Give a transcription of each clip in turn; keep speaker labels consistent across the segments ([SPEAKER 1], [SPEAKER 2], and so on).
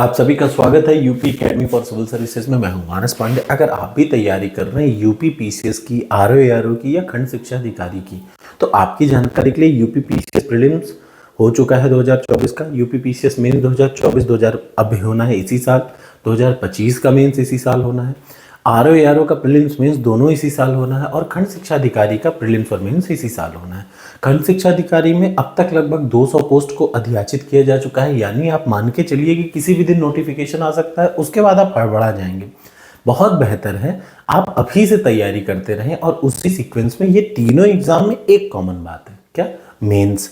[SPEAKER 1] आप सभी का स्वागत है UP academy for civil services में। मैं हूं मानस पांडे। अगर आप भी तैयारी कर रहे हैं यूपी पीसीएस की, आरओ एआरओ की या खंड शिक्षा अधिकारी की, तो आपकी जानकारी के लिए यूपी पीसीएस प्रीलिम्स हो चुका है 2024 का। यूपी पीसीएस मेंस 2024 2000 अब होना है इसी साल। 2025 का मेंस इसी साल होना है। आरओ एआरओ का प्रीलिम्स मेंस दोनों इसी साल होना है और खंड शिक्षा अधिकारी का प्रीलिम्स और मेंस इसी साल होना है। खंड शिक्षा अधिकारी में अब तक लगभग 200 पोस्ट को अधियाचित किया जा चुका है, यानी आप मान के चलिए कि किसी भी दिन नोटिफिकेशन आ सकता है, उसके बाद आप हड़बड़ा जाएंगे। बहुत बेहतर है आप अभी से तैयारी करते रहें और उसी सीक्वेंस में ये तीनों एग्जाम में एक कॉमन बात है, क्या? मेंस।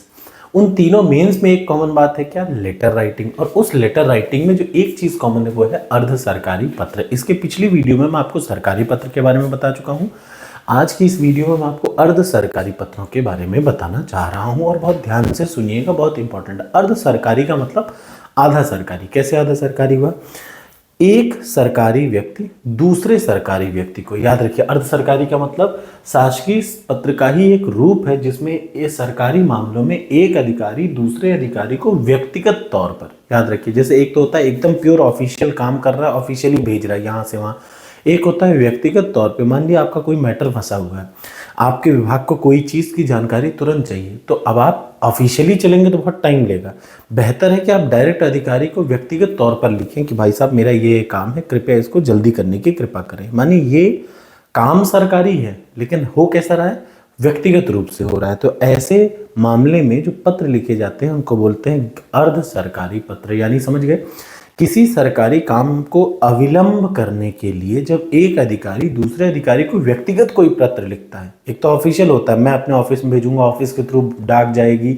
[SPEAKER 1] उन तीनों मेंस में एक कॉमन बात है, क्या? Letter writing. और उस लेटर राइटिंग में जो एक चीज कॉमन है वो है अर्ध सरकारी पत्र। इसके पिछली वीडियो में मैं आपको सरकारी पत्र के बारे में बता चुका हूं। आज की इस वीडियो में मैं आपको अर्ध सरकारी पत्रों के बारे में बताना चाह रहा हूं और बहुत ध्यान से सुनिएगा, बहुत इंपॉर्टेंट है। अर्ध सरकारी का मतलब आधा सरकारी। कैसे आधा सरकारी हुआ? एक सरकारी व्यक्ति दूसरे सरकारी व्यक्ति को, याद रखिए अर्ध सरकारी का मतलब शासकीय पत्र का ही एक रूप है जिसमें ये सरकारी मामलों में एक अधिकारी दूसरे अधिकारी को व्यक्तिगत तौर पर, याद रखिए, जैसे एक तो होता है एकदम प्योर ऑफिशियल काम कर रहा है, ऑफिशियली भेज रहा है यहाँ से वहाँ। एक होता है व्यक्तिगत तौर पे। मान लिया आपका कोई मैटर फंसा हुआ है, आपके विभाग को कोई चीज़ की जानकारी तुरंत चाहिए, तो अब आप ऑफिशियली चलेंगे तो बहुत टाइम लेगा। बेहतर है कि आप डायरेक्ट अधिकारी को व्यक्तिगत तौर पर लिखें कि भाई साहब मेरा ये काम है, कृपया इसको जल्दी करने की कृपा करें। मानिए ये काम सरकारी है लेकिन हो कैसा रहा है? व्यक्तिगत रूप से हो रहा है। तो ऐसे मामले में जो पत्र लिखे जाते हैं उनको बोलते हैं अर्ध सरकारी पत्र। यानी समझ गए, किसी सरकारी काम को अविलंब करने के लिए जब एक अधिकारी दूसरे अधिकारी को व्यक्तिगत कोई पत्र लिखता है, एक तो ऑफिशियल होता है, मैं अपने ऑफिस में भेजूंगा, ऑफिस के थ्रू डाक जाएगी,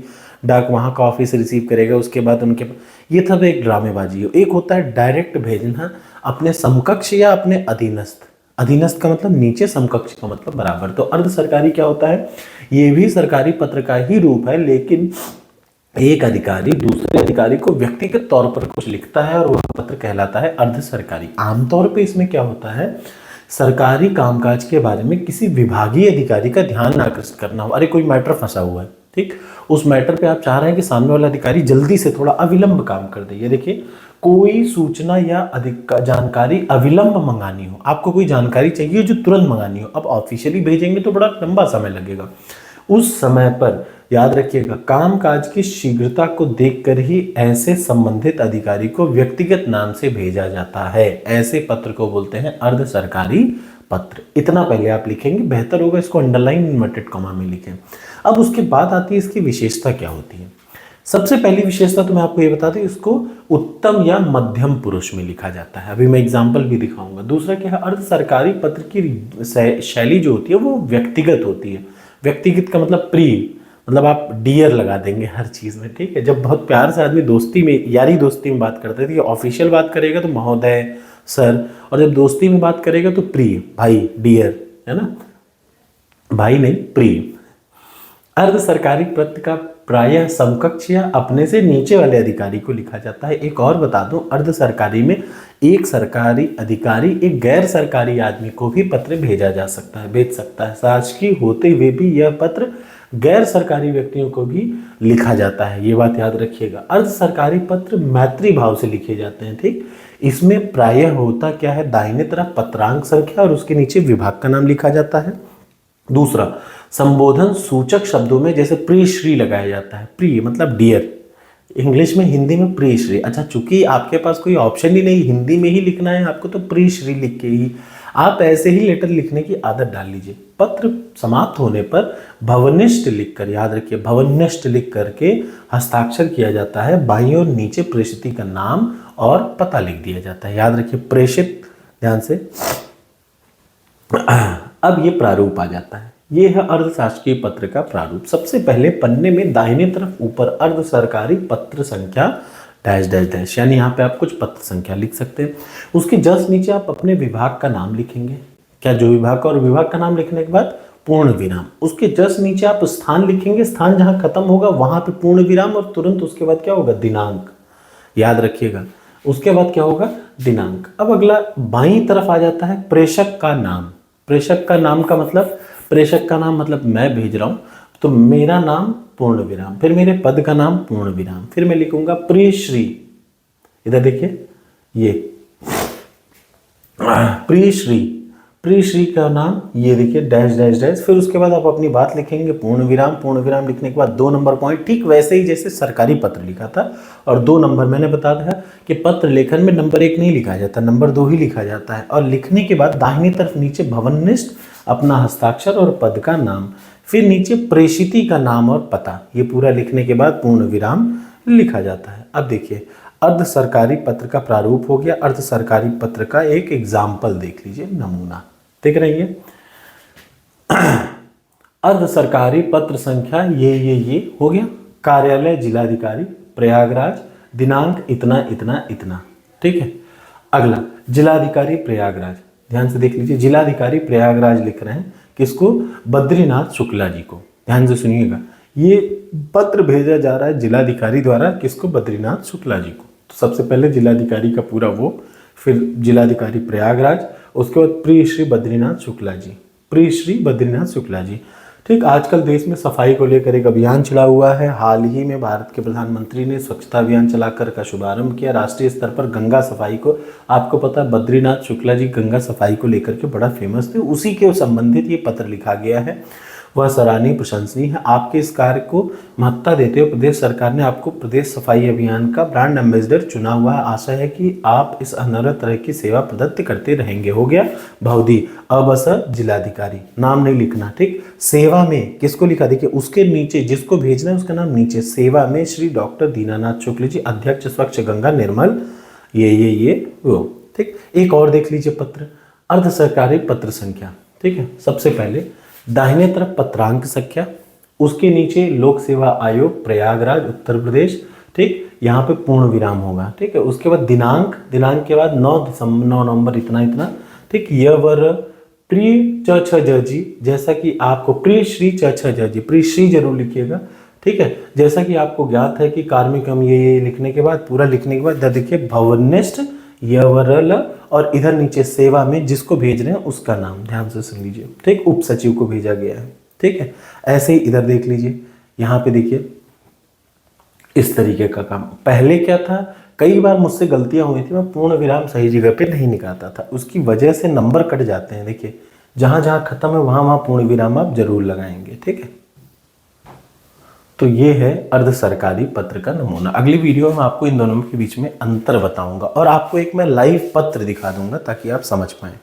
[SPEAKER 1] डाक वहाँ का ऑफिस रिसीव करेगा, उसके बाद उनके, ये सब एक ड्रामेबाजी है। एक होता है डायरेक्ट भेजना अपने समकक्ष या अपने अधीनस्थ। अधीनस्थ का मतलब नीचे, समकक्ष का मतलब बराबर। तो अर्ध सरकारी क्या होता है? ये भी सरकारी पत्र का ही रूप है, लेकिन एक अधिकारी दूसरे अधिकारी को व्यक्तिगत तौर पर कुछ लिखता है और वह पत्र कहलाता है अर्ध सरकारी। आमतौर पे इसमें क्या होता है, सरकारी कामकाज के बारे में किसी विभागीय अधिकारी का ध्यान आकर्षित करना हो। अरे कोई मैटर फंसा हुआ है, ठीक, उस मैटर पे आप चाह रहे हैं कि सामने वाला अधिकारी जल्दी से थोड़ा अविलंब काम कर दे। ये देखिए, कोई सूचना या अधिक जानकारी अविलंब मंगानी हो, आपको कोई जानकारी चाहिए जो तुरंत मंगानी हो, अब ऑफिशियली भेजेंगे तो बड़ा लंबा समय लगेगा। उस समय पर याद रखिएगा, कामकाज की शीघ्रता को देखकर ही ऐसे संबंधित अधिकारी को व्यक्तिगत नाम से भेजा जाता है। ऐसे पत्र को बोलते हैं अर्ध सरकारी पत्र। इतना पहले आप लिखेंगे, बेहतर होगा इसको अंडरलाइन इन्वर्टेड कॉमा में लिखें। अब उसके बाद आती है इसकी विशेषता क्या होती है। सबसे पहली विशेषता तो मैं आपको ये बता दूं, इसको उत्तम या मध्यम पुरुष में लिखा जाता है। अभी मैं एग्जाम्पल भी दिखाऊंगा। दूसरा क्या है, अर्ध सरकारी पत्र की शैली जो होती है वो व्यक्तिगत होती है। व्यक्तिगत का मतलब प्रिय, मतलब आप डियर लगा देंगे हर चीज़ में, ठीक है। जब बहुत प्यार से आदमी दोस्ती में, यारी दोस्ती में बात करते थे, ऑफिशियल बात करेगा तो महोदय, सर, और जब दोस्ती में बात करेगा तो प्रिय, भाई, डियर, है ना, भाई नहीं, प्रिय। अर्ध सरकारी पत्र का प्रायः समकक्ष या अपने से नीचे वाले अधिकारी को लिखा जाता है। एक और बता दूं, अर्ध सरकारी में एक सरकारी अधिकारी एक गैर सरकारी आदमी को भी पत्र भेजा जा सकता है, भेज सकता है। शासकीय होते हुए भी यह पत्र गैर सरकारी व्यक्तियों को भी लिखा जाता है, ये बात याद रखिएगा। अर्ध सरकारी पत्र मैत्री भाव से लिखे जाते हैं, ठीक। इसमें प्रायः होता क्या है, दाहिने तरफ पत्रांक संख्या और उसके नीचे विभाग का नाम लिखा जाता है। दूसरा, संबोधन सूचक शब्दों में जैसे प्रिय श्री लगाया जाता है। प्रिय मतलब डियर, इंग्लिश में, हिंदी में प्रिय श्री। अच्छा, चूंकि आपके पास कोई ऑप्शन ही नहीं, हिंदी में ही लिखना है आपको, तो प्रिय श्री लिख के ही आप ऐसे ही लेटर लिखने की आदत डाल लीजिए। पत्र समाप्त होने पर भवनिष्ठ लिखकर, याद रखिए भवनिष्ठ लिख करके हस्ताक्षर किया जाता है। बाईं और नीचे प्रेषित का नाम और पता लिख दिया जाता है, याद रखिए प्रेषित, ध्यान से। अब ये प्रारूप आ जाता है, ये है अर्ध शासकीय पत्र का प्रारूप। सबसे पहले पन्ने में दाहिने तरफ ऊपर अर्ध सरकारी पत्र संख्या डैश डैश डैश, यानी यहाँ पे आप कुछ पत्र संख्या लिख सकते हैं। उसके जस्ट नीचे आप अपने विभाग का नाम लिखेंगे, क्या जो विभाग का, और विभाग का नाम लिखने के बाद पूर्ण विराम। उसके जस्ट नीचे आप स्थान लिखेंगे, स्थान जहाँ खत्म होगा वहां पे पूर्ण विराम, और तुरंत उसके बाद क्या होगा, दिनांक, याद रखिएगा। उसके बाद क्या होगा, दिनांक। अब अगला बाईं तरफ आ जाता है प्रेषक का नाम। प्रेषक का नाम का मतलब, प्रेषक का नाम मतलब मैं भेज रहा हूं, तो मेरा नाम पूर्ण विराम, फिर मेरे पद का नाम पूर्ण विराम, फिर मैं लिखूंगा प्रिय श्री, इधर देखिए ये प्रियश्री, प्रियश्री का नाम ये देखिए डैश डैश डैश, फिर उसके बाद आप अपनी बात लिखेंगे पूर्ण विराम लिखने के बाद 2 नंबर पॉइंट, ठीक वैसे ही जैसे सरकारी पत्र लिखा था। और 2 नंबर मैंने बता दिया कि पत्र लेखन में नंबर 1 नहीं लिखा जाता, नंबर 2 ही लिखा जाता है। और लिखने के बाद दाहिनी तरफ नीचे भवनिष्ठ अपना हस्ताक्षर और पद का नाम, फिर नीचे प्रेषिती का नाम और पता, ये पूरा लिखने के बाद पूर्ण विराम लिखा जाता है। अब देखिए अर्ध सरकारी पत्र का प्रारूप हो गया। अर्ध सरकारी पत्र का एक एग्जाम्पल देख लीजिए, नमूना देख रही है। अर्ध सरकारी पत्र संख्या ये हो गया। कार्यालय जिलाधिकारी प्रयागराज, दिनांक इतना इतना इतना, ठीक है। अगला जिलाधिकारी प्रयागराज, ध्यान से देख लीजिए, जिलाधिकारी प्रयागराज लिख रहे हैं किसको, बद्रीनाथ शुक्ला जी को। ध्यान से सुनिएगा, ये पत्र भेजा जा रहा है जिलाधिकारी द्वारा किसको, बद्रीनाथ शुक्ला जी को। तो सबसे पहले जिलाधिकारी का पूरा वो, फिर जिलाधिकारी प्रयागराज, उसके बाद प्रिय श्री बद्रीनाथ शुक्ला जी, प्रिय श्री बद्रीनाथ शुक्ला जी, ठीक। आजकल देश में सफाई को लेकर एक अभियान चला हुआ है। हाल ही में भारत के प्रधानमंत्री ने स्वच्छता अभियान चलाकर का शुभारंभ किया। राष्ट्रीय स्तर पर गंगा सफाई को, आपको पता है बद्रीनाथ शुक्ला जी गंगा सफाई को लेकर के बड़ा फेमस थे, उसी के संबंधित ये पत्र लिखा गया है। वह सराहनीय प्रशंसनीय है। आपके इस कार्य को महत्ता देते हुए प्रदेश सरकार ने आपको प्रदेश सफाई अभियान का ब्रांड एम्बेसडर चुना हुआ है। आशा है कि आप इस अनवरत तरह की सेवा प्रदत्त करते रहेंगे। हो गया भवदी, अब जिलाधिकारी, नाम नहीं लिखना, ठीक। सेवा में किसको लिखा, देखिए उसके नीचे जिसको भेजना है उसका नाम नीचे, सेवा में श्री डॉक्टर दीनानाथ शुक्ल जी, अध्यक्ष स्वच्छ गंगा निर्मल, ये वो, ठीक। एक और देख लीजिए पत्र, अर्ध सरकारी पत्र संख्या, ठीक है। सबसे पहले दाहिने तरफ पत्रांक संख्या, उसके नीचे लोक सेवा आयोग प्रयागराज उत्तर प्रदेश, ठीक। यहाँ पे पूर्ण विराम होगा, ठीक है। उसके बाद दिनांक, दिनांक के बाद 9 नवंबर इतना इतना, ठीक। यह वर प्रिय च जी, जैसा कि आपको प्रिय श्री च जी, प्रिय श्री जरूर लिखिएगा, ठीक है। जैसा कि आपको ज्ञात है कि कार्मिक हम ये लिखने के बाद, पूरा लिखने के बाद देखिए भवनिष्ठ यवरल, और इधर नीचे सेवा में जिसको भेज रहे हैं उसका नाम, ध्यान से सुन लीजिए, ठीक। उप सचिव को भेजा गया है, ठीक है। ऐसे ही इधर देख लीजिए, यहाँ पे देखिए इस तरीके का काम। पहले क्या था, कई बार मुझसे गलतियां हुई थी, मैं पूर्ण विराम सही जगह पे नहीं निकालता था, उसकी वजह से नंबर कट जाते हैं। देखिए जहां जहां खत्म है वहां वहां पूर्ण विराम आप जरूर लगाएंगे, ठीक है। तो ये है अर्ध सरकारी पत्र का नमूना। अगली वीडियो में आपको इन दोनों के बीच में अंतर बताऊंगा और आपको एक मैं लाइव पत्र दिखा दूंगा ताकि आप समझ पाएं।